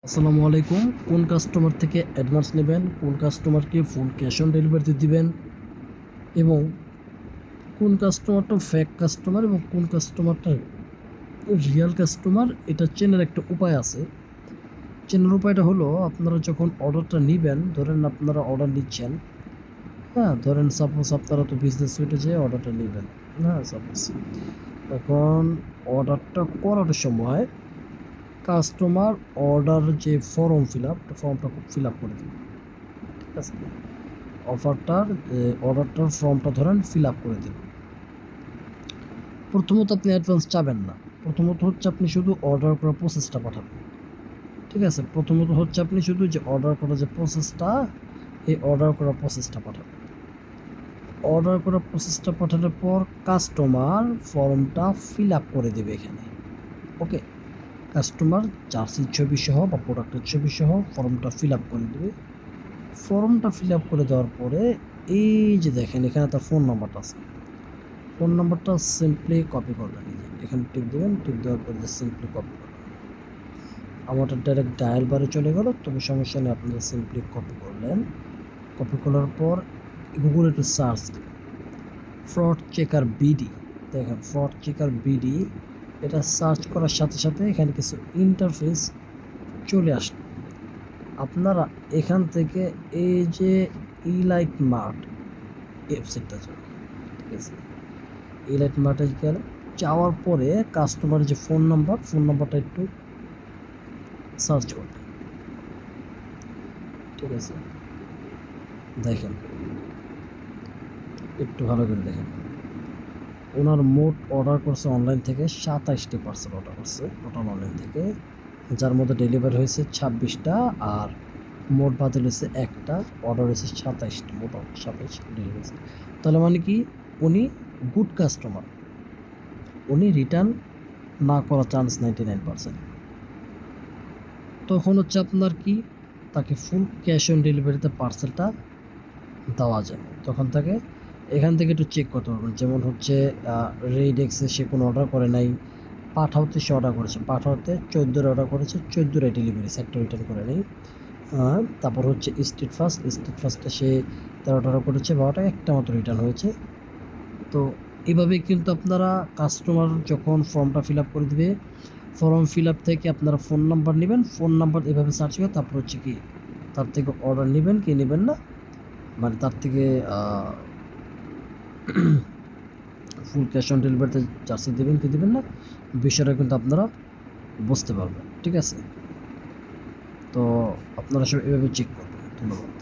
আসসালামু আলাইকুম। কোন কাস্টমার থেকে অ্যাডভান্স নেবেন, কোন কাস্টমারকে ফুল ক্যাশ অন ডেলিভারিতে দিবেন এবং কোন কাস্টমারটা ফেক কাস্টমার এবং কোন কাস্টমারটা রিয়াল কাস্টমার, এটা চেনার একটা উপায় আছে। চেনার উপায়টা হলো, আপনারা যখন অর্ডারটা নেবেন, ধরেন আপনারা অর্ডার নিচ্ছেন, হ্যাঁ, ধরেন সাপোজ আপনারা তো বিজনেস সুইটে যেয়ে অর্ডারটা নেবেন, হ্যাঁ সাপোজ। এখন অর্ডারটা করার সময় কাস্টমার অর্ডার যে ফর্ম ফর্মটা ফিল আপ করে দেবে, ঠিক আছে। অর্ডারটার ফর্মটা ধরেন ফিল আপ করে দিন। প্রথমত আপনি অ্যাডভান্স চাবেন না। প্রথমত হচ্ছে আপনি শুধু অর্ডার করার প্রসেসটা পাঠাবেন, ঠিক আছে। প্রথমত হচ্ছে আপনি শুধু যে অর্ডার করার যে প্রসেসটা, এই অর্ডার করার প্রসেসটা পাঠাবেন। অর্ডার করার প্রসেসটা পাঠানোর পর কাস্টমার ফর্মটা ফিল আপ করে দেবে এখানে, ওকে। কাস্টমার জার্সির ছবি সহ বা প্রোডাক্টের ছবি সহ ফর্মটা ফিল আপ করে দেবে। ফর্মটা ফিল আপ করে দেওয়ার পরে এই যে দেখেন এখানে তার ফোন নাম্বারটা আছে, ফোন নাম্বারটা সিম্পলি কপি করবেন। এখানে টিপ দেবেন, টিপ দেওয়ার পরে সিম্পলি কপি করবেন। আমারটা ডাইরেক্ট ডায়াল বারে চলে গেল, তবে সমস্যা নেই, আপনারা সিম্পলি কপি করলেন। কপি করার পর গুগলে একটু সার্চ দেবেন ফ্রড চেকার বিডি। দেখেন ফ্রড চেকার বিডি, এটা সার্চ করার সাথে সাথে এখানে কিছু ইন্টারফেস চলে আসলো। আপনারা এখান থেকে এই যে ইলাইট মার্ট ওয়েবসাইটটা যাবেন, ঠিক আছে। ইলাইট মার্টে গেলে যাওয়ার পরে কাস্টমারের যে ফোন নাম্বারটা একটু সার্চ করবেন, ঠিক আছে। দেখেন একটু ভালো করে দেখেন, ওনার মোট অর্ডার করছে অনলাইন থেকে 27টি পার্সেল অর্ডার করছে টোটাল অনলাইন থেকে, যার মধ্যে ডেলিভারি হয়েছে 26টা আর মোট বাতিল হয়েছে একটা, অর্ডার হয়েছে 27টা, মোট 27 ডেলিভারি হয়েছে। তাহলে মানে কি, উনি গুড কাস্টমার, উনি রিটার্ন না করার চান্স 99%। তখন হচ্ছে আপনার কি, তাকে ফুল ক্যাশ অন ডেলিভারিতে পার্সেলটা দেওয়া যায়। তখন তাকে এখান থেকে একটু চেক করতে পারবেন, যেমন হচ্ছে রেইডেক্সে সে কোনো অর্ডার করে নাই, পাঠাওতে সে অর্ডার করেছে, পাঠাওতে 14 অর্ডার করেছে, 14 ডেলিভারি, একটা রিটার্ন করে নেই। তারপর হচ্ছে স্ট্রিট ফাস্টে সে 13টা অর্ডার করেছে, 12টা একটা মাত্র রিটার্ন হয়েছে। তো এভাবে কিন্তু আপনারা কাস্টমার যখন ফর্মটা ফিল আপ করে দেবে, ফর্ম ফিল আপ থেকে আপনারা ফোন নাম্বার নেবেন, ফোন নাম্বার এভাবে সার্চ করে তারপর হচ্ছে কি তার থেকে অর্ডার নেবেন কি নেবেন না, মানে তার থেকে ফুল ক্যাশ অন ডেলিভারিতে জার্সি দেবেন কি দেবেন না, বিষয়টা কিন্তু আপনারা বুঝতে পারবেন, ঠিক আছে। তো আপনারা সব এভাবে চেক করবেন। ধন্যবাদ।